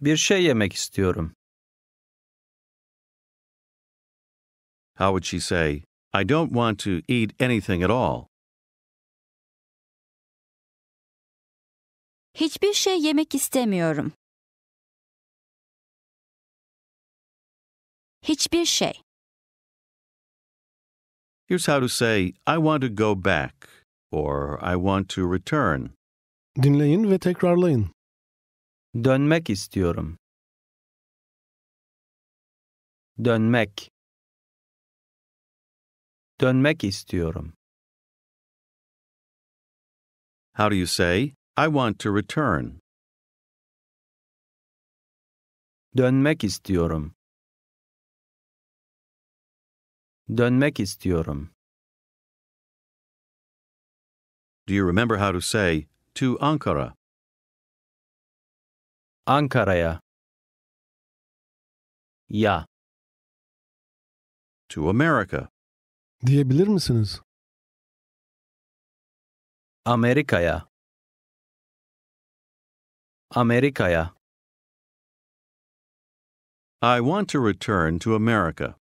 Bir şey yemek istiyorum. How would she say, I don't want to eat anything at all? Hiçbir şey yemek istemiyorum. Hiçbir şey. Here's how to say, I want to go back, or I want to return. Dinleyin ve tekrarlayın. Dönmek istiyorum. Dönmek. Dönmek istiyorum. How do you say, I want to return? Dönmek istiyorum. Dönmek istiyorum. Do you remember how to say, to Ankara? Ankara'ya. Ya. To America? Diyebilir misiniz? Amerika'ya. Amerika'ya. I want to return to America.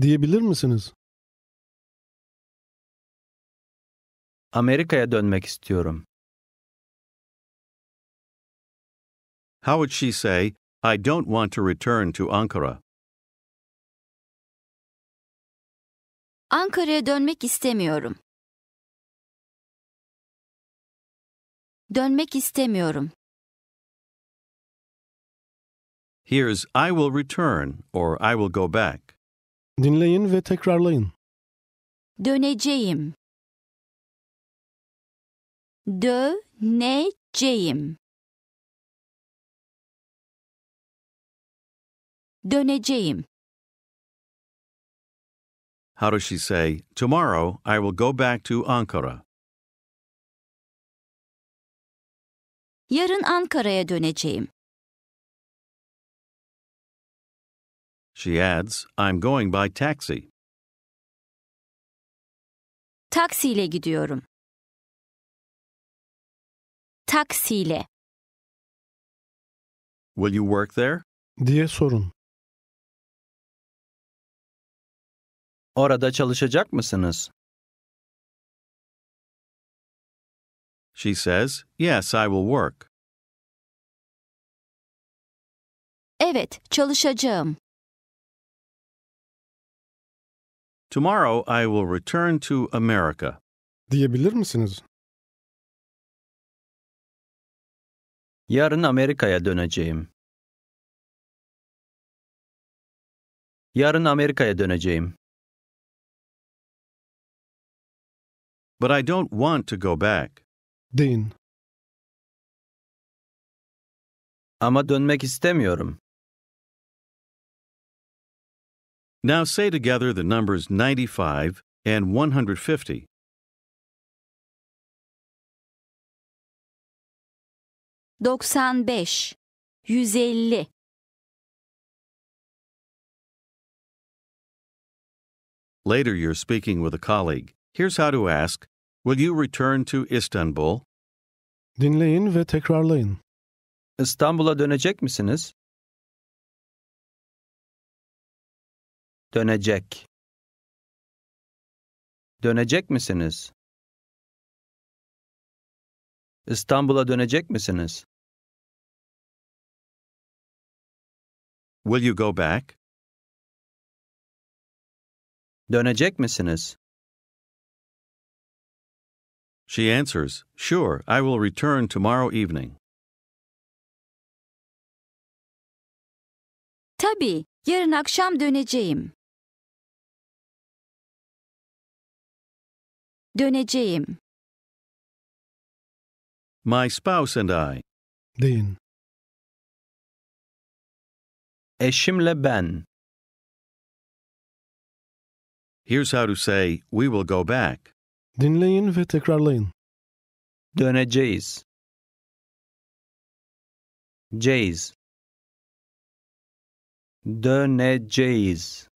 Diyebilir misiniz? Amerika'ya dönmek istiyorum. How would she say, I don't want to return to Ankara? Ankara'ya dönmek istemiyorum. Dönmek istemiyorum. Here's I will return or I will go back. Dinleyin ve tekrarlayın. Döneceğim. Döneceğim. Döneceğim. How does she say, tomorrow I will go back to Ankara? Yarın Ankara'ya döneceğim. She adds, I'm going by taxi. Taksiyle gidiyorum. Taksiyle. Will you work there? Diye sorun. Orada çalışacak mısınız? She says, yes, I will work. Evet, çalışacağım. Tomorrow I will return to America. Diyebilir misiniz? Yarın Amerika'ya döneceğim. Yarın Amerika'ya döneceğim. But I don't want to go back. Deyin. Ama dönmek istemiyorum. Now say together the numbers 95 and 150. Doksan beş. 150. Later you're speaking with a colleague. Here's how to ask, will you return to Istanbul? Dinleyin ve tekrarlayın. İstanbul'a dönecek misiniz? Dönecek. Dönecek misiniz? İstanbul'a dönecek misiniz? Will you go back? Dönecek misiniz? She answers, sure, I will return tomorrow evening. Tabii, yarın akşam döneceğim. Döneceğim. My spouse and I. Deyin. Eşimle ben. Here's how to say, we will go back. Dinleyin ve tekrarlayın. Döneceğiz. Ceyiz. Döneceğiz.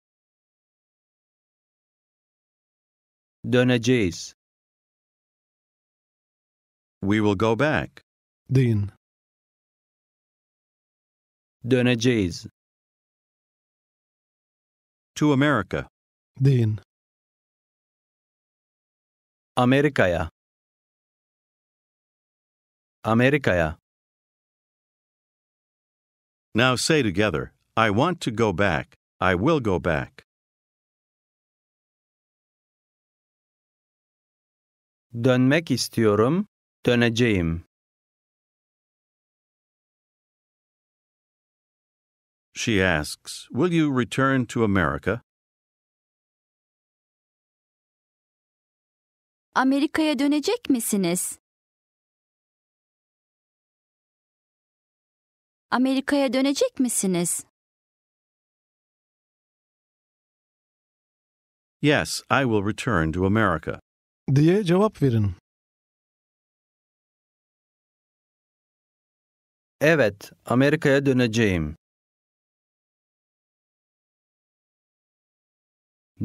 Döneceğiz. We will go back. Deyin. Döneceğiz. To America. Deyin. Amerika'ya. Amerika'ya. Now say together, I want to go back. I will go back. Dönmek istiyorum. Döneceğim. She asks, will you return to America? Amerika'ya dönecek misiniz? Amerika'ya dönecek misiniz? Yes, I will return to America. Diye cevap verin. Evet, Amerika'ya döneceğim.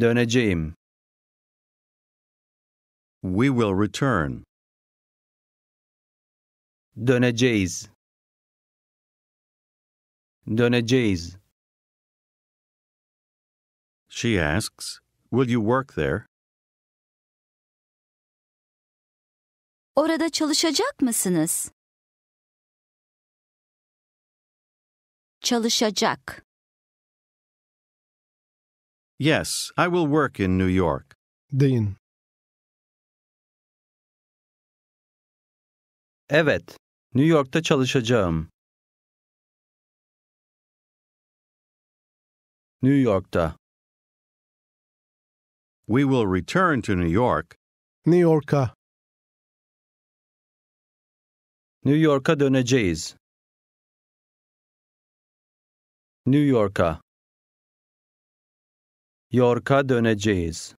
Döneceğim. We will return. Döneceğiz. Döneceğiz. She asks, will you work there? Orada çalışacak mısınız? Çalışacak. Yes, I will work in New York. Deyin. Evet, New York'ta çalışacağım. New York'ta. We will return to New York. New York'a. New York'a döneceğiz. New York'a. York'a döneceğiz.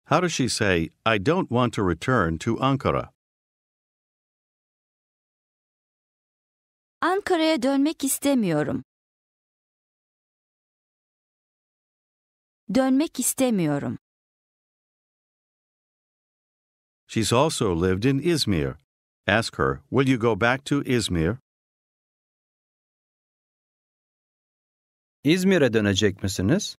How does she say, I don't want to return to Ankara? Ankara'ya dönmek istemiyorum. Dönmek istemiyorum. She's also lived in Izmir. Ask her, will you go back to Izmir? İzmir'e dönecek misiniz?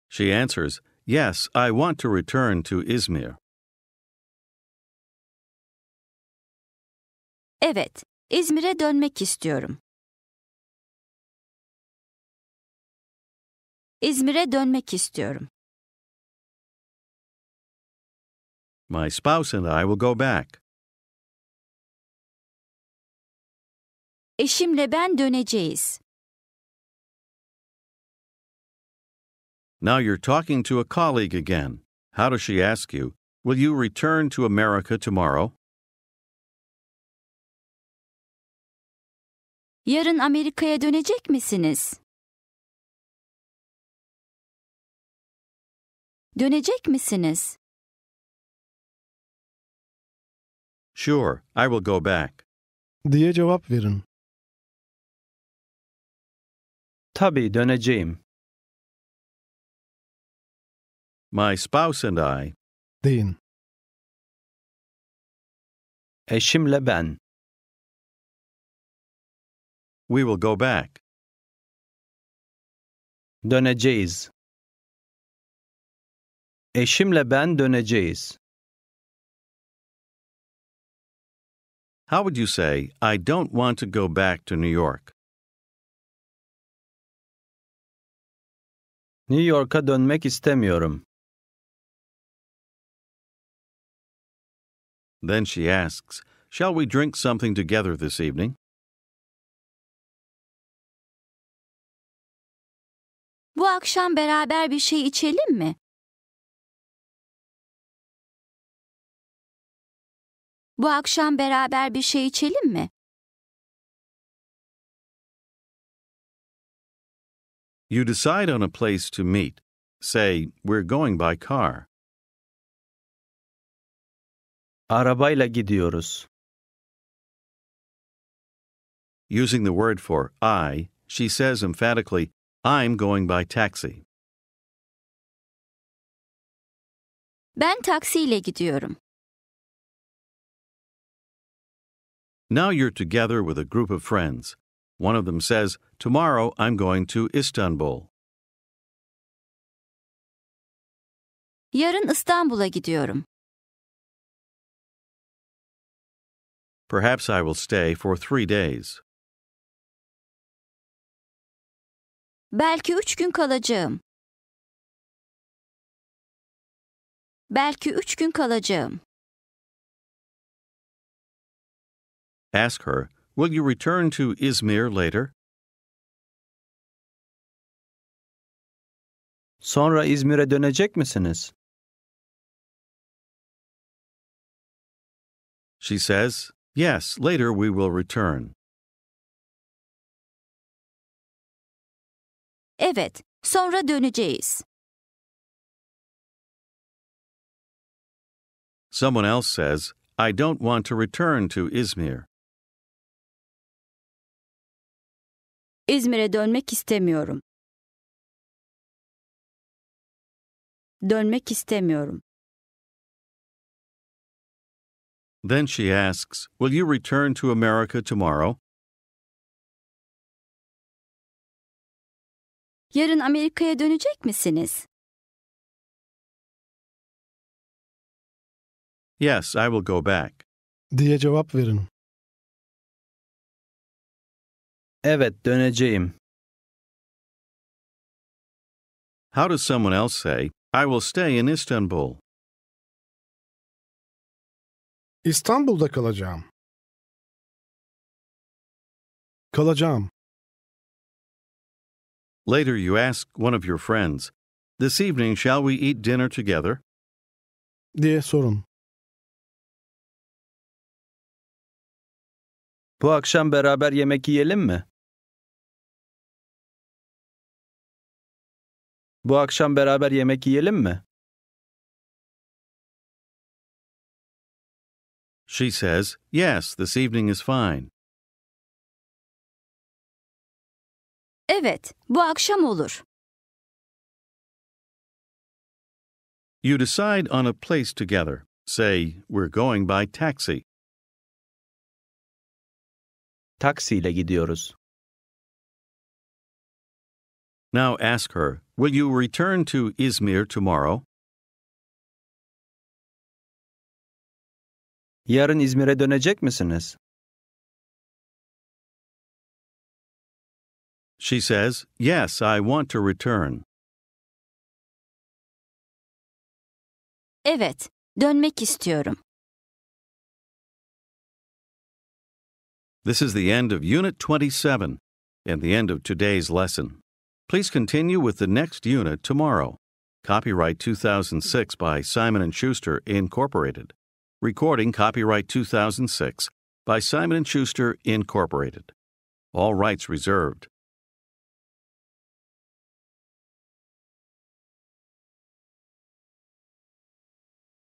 She answers, yes, I want to return to Izmir. Evet, İzmir'e dönmek istiyorum. İzmir'e dönmek istiyorum. My spouse and I will go back. Eşimle ben döneceğiz. Now you're talking to a colleague again. How does she ask you, will you return to America tomorrow? Yarın Amerika'ya dönecek misiniz? Dönecek misiniz? Sure, I will go back. Diye cevap verin. Tabii döneceğim. My spouse and I, Deyin. Eşimle ben. we will go back. Döneceğiz. Eşimle ben döneceğiz. How would you say, I don't want to go back to New York? New York'a dönmek istemiyorum. Then she asks, shall we drink something together this evening? Bu akşam beraber bir şey içelim mi? Bu akşam beraber bir şey içelim mi? You decide on a place to meet. Say, we're going by car. Arabayla gidiyoruz. Using the word for I, she says emphatically, I'm going by taxi. Ben taksiyle gidiyorum. Now you're together with a group of friends. One of them says, "Tomorrow I'm going to Istanbul." Yarın İstanbul'a gidiyorum. Perhaps I will stay for 3 days. Belki 3 gün kalacağım. Belki 3 gün kalacağım. Ask her, "Will you return to İzmir later?" Sonra İzmir'e dönecek misiniz? She says, "Yes, later we will return." Evet, sonra döneceğiz. Someone else says, "I don't want to return to İzmir." İzmir'e dönmek istemiyorum. Dönmek istemiyorum. Then she asks, "Will you return to America tomorrow?" Yarın Amerika'ya dönecek misiniz? Yes, I will go back. diye cevap verin. Evet, döneceğim. How does someone else say, "I will stay in Istanbul"? İstanbul'da kalacağım. Kalacağım. Later you ask one of your friends, "This evening shall we eat dinner together?" diye sorun. Bu akşam beraber yemek yiyelim mi? Bu akşam beraber yemek yiyelim mi? She says, "Yes, this evening is fine." Evet, bu akşam olur. You decide on a place together. Say, "We're going by taxi." Taksiyle gidiyoruz. Now ask her, "Will you return to İzmir tomorrow?" Yarın İzmir'e dönecek misiniz? She says, "Yes, I want to return." Evet, dönmek istiyorum. This is the end of Unit 27 and the end of today's lesson. Please continue with the next unit tomorrow. Copyright 2006 by Simon & Schuster, Incorporated. Recording copyright 2006 by Simon & Schuster, Incorporated. All rights reserved.